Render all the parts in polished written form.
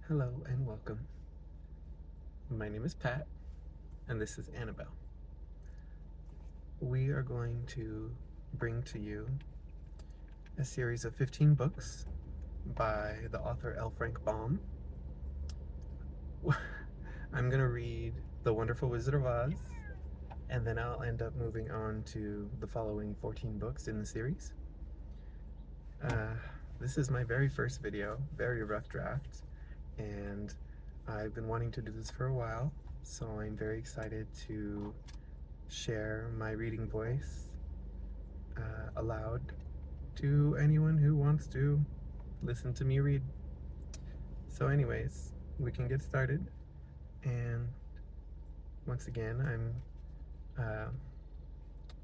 Hello and welcome. My name is Pat, and this is Annabelle. We are going to bring to you a series of 15 books by the author L. Frank Baum. I'm going to read The Wonderful Wizard of Oz, and then I'll end up moving on to the following 14 books in the series. Uh, this is my very first video, very rough draft, and I've been wanting to do this for a while, so I'm very excited to share my reading voice aloud to anyone who wants to listen to me read. So anyways, we can get started, and once again I'm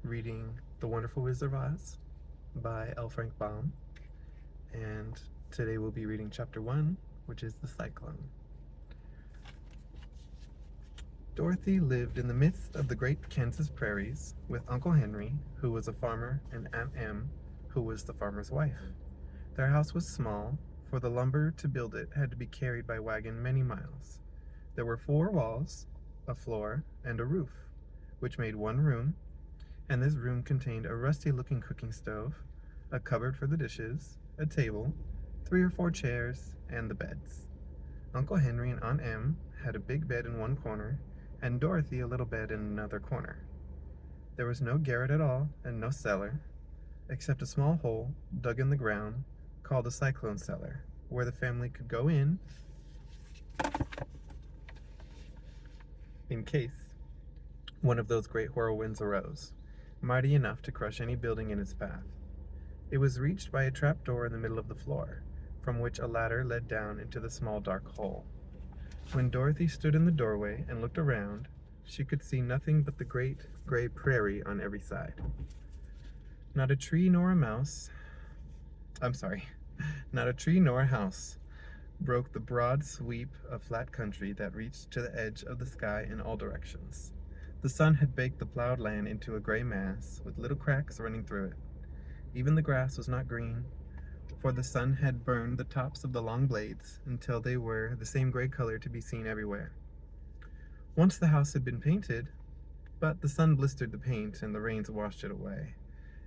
reading The Wonderful Wizard of Oz by L. Frank Baum, and today we'll be reading chapter 1, which is The Cyclone. Dorothy lived in the midst of the great Kansas prairies with Uncle Henry, who was a farmer, and Aunt Em, who was the farmer's wife. Their house was small, for the lumber to build it had to be carried by wagon many miles. There were 4 walls, a floor, and a roof, which made one room, and this room contained a rusty-looking cooking stove, a cupboard for the dishes, a table, 3 or 4 chairs, and the beds. Uncle Henry and Aunt Em had a big bed in one corner, and Dorothy a little bed in another corner. There was no garret at all, and no cellar, except a small hole dug in the ground called a cyclone cellar, where the family could go in case one of those great whirlwinds arose, mighty enough to crush any building in its path. It was reached by a trap door in the middle of the floor, from which a ladder led down into the small dark hole. When Dorothy stood in the doorway and looked around, she could see nothing but the great gray prairie on every side. Not a tree nor a house broke the broad sweep of flat country that reached to the edge of the sky in all directions. The sun had baked the plowed land into a gray mass, with little cracks running through it. Even the grass was not green, for the sun had burned the tops of the long blades until they were the same gray color to be seen everywhere. Once the house had been painted, but the sun blistered the paint and the rains washed it away,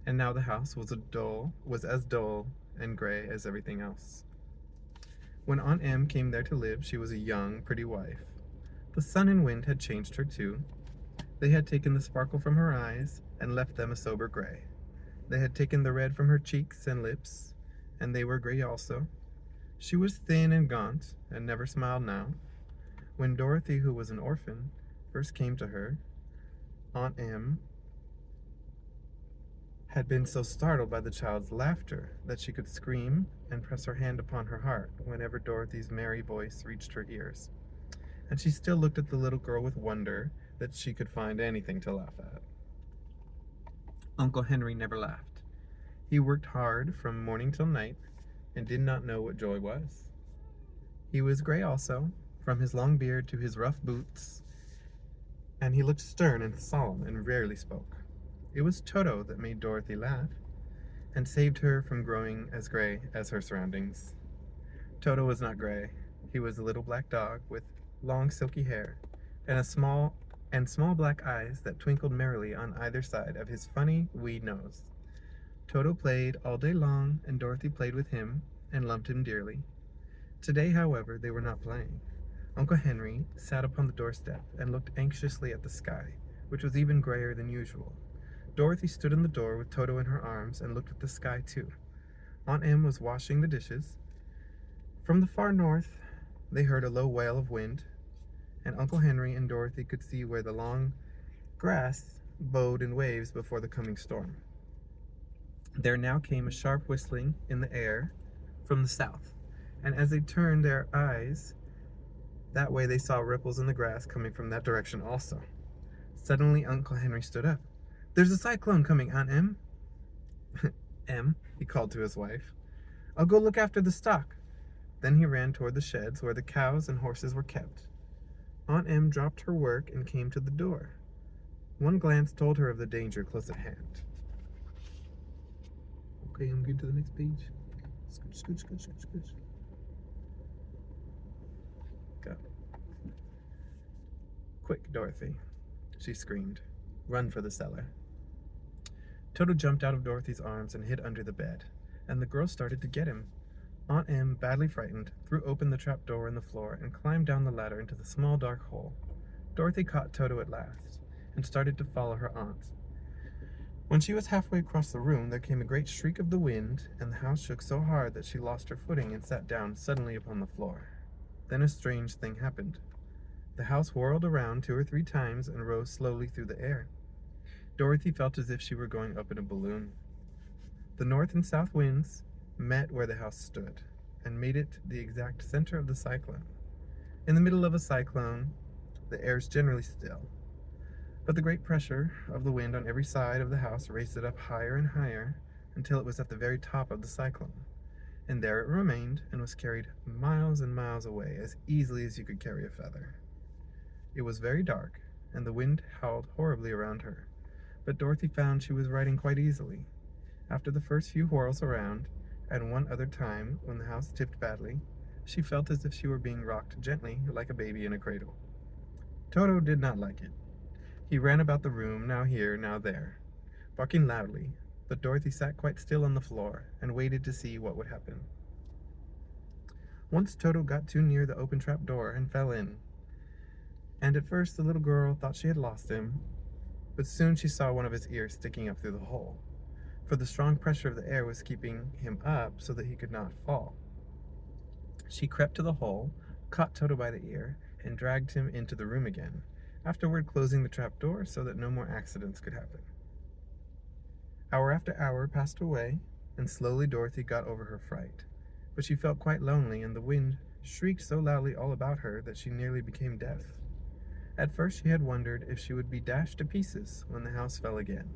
and now the house was as dull and gray as everything else. When Aunt Em came there to live, she was a young, pretty wife. The sun and wind had changed her too. They had taken the sparkle from her eyes and left them a sober gray. They had taken the red from her cheeks and lips, and they were gray also. She was thin and gaunt, and never smiled now. When Dorothy, who was an orphan, first came to her, Aunt Em had been so startled by the child's laughter that she could scream and press her hand upon her heart whenever Dorothy's merry voice reached her ears. And she still looked at the little girl with wonder that she could find anything to laugh at. Uncle Henry never laughed. He worked hard from morning till night, and did not know what joy was. He was gray also, from his long beard to his rough boots, and he looked stern and solemn and rarely spoke. It was Toto that made Dorothy laugh, and saved her from growing as gray as her surroundings. Toto was not gray. He was a little black dog with long silky hair, and small black eyes that twinkled merrily on either side of his funny wee nose. Toto played all day long, and Dorothy played with him and loved him dearly. Today, however, they were not playing. Uncle Henry sat upon the doorstep and looked anxiously at the sky, which was even grayer than usual. Dorothy stood in the door with Toto in her arms and looked at the sky too. Aunt Em was washing the dishes. From the far north, they heard a low wail of wind, and Uncle Henry and Dorothy could see where the long grass bowed in waves before the coming storm. There now came a sharp whistling in the air from the south, and as they turned their eyes that way, they saw ripples in the grass coming from that direction also. Suddenly, Uncle Henry stood up. "There's a cyclone coming, Aunt Em." "Em," he called to his wife, "I'll go look after the stock." Then he ran toward the sheds where the cows and horses were kept. Aunt Em dropped her work and came to the door. One glance told her of the danger close at hand. Okay, I'm good to the next page. Scooch, scooch, scooch, scooch, scooch. Quick, Dorothy, she screamed. Run for the cellar. Toto jumped out of Dorothy's arms and hid under the bed, and the girls started to get him. Aunt Em, badly frightened, threw open the trap door in the floor and climbed down the ladder into the small dark hole. Dorothy caught Toto at last, and started to follow her aunt. When she was halfway across the room, there came a great shriek of the wind, and the house shook so hard that she lost her footing and sat down suddenly upon the floor. Then a strange thing happened. The house whirled around 2 or 3 times and rose slowly through the air. Dorothy felt as if she were going up in a balloon. The north and south winds met where the house stood, and made it the exact center of the cyclone. In the middle of a cyclone, the air is generally still, but the great pressure of the wind on every side of the house raised it up higher and higher until it was at the very top of the cyclone. And there it remained and was carried miles and miles away as easily as you could carry a feather. It was very dark, and the wind howled horribly around her, but Dorothy found she was riding quite easily. After the first few whirls around, and one other time when the house tipped badly, she felt as if she were being rocked gently like a baby in a cradle. Toto did not like it. He ran about the room, now here, now there, barking loudly, but Dorothy sat quite still on the floor and waited to see what would happen. Once Toto got too near the open trap door and fell in, and at first the little girl thought she had lost him, but soon she saw one of his ears sticking up through the hole, for the strong pressure of the air was keeping him up so that he could not fall. She crept to the hole, caught Toto by the ear, and dragged him into the room again, afterward closing the trap door so that no more accidents could happen. Hour after hour passed away, and slowly Dorothy got over her fright, but she felt quite lonely, and the wind shrieked so loudly all about her that she nearly became deaf. At first she had wondered if she would be dashed to pieces when the house fell again,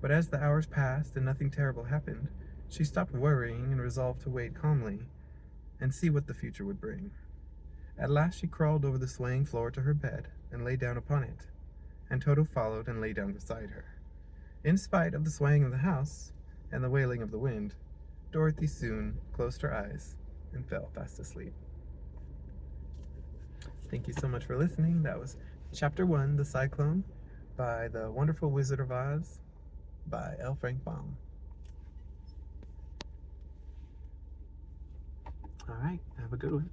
but as the hours passed and nothing terrible happened, she stopped worrying and resolved to wait calmly and see what the future would bring. At last she crawled over the swaying floor to her bed and lay down upon it, and Toto followed and lay down beside her. In spite of the swaying of the house and the wailing of the wind, Dorothy soon closed her eyes and fell fast asleep. Thank you so much for listening. That was Chapter 1, The Cyclone, by The Wonderful Wizard of Oz, by L. Frank Baum. All right, have a good one.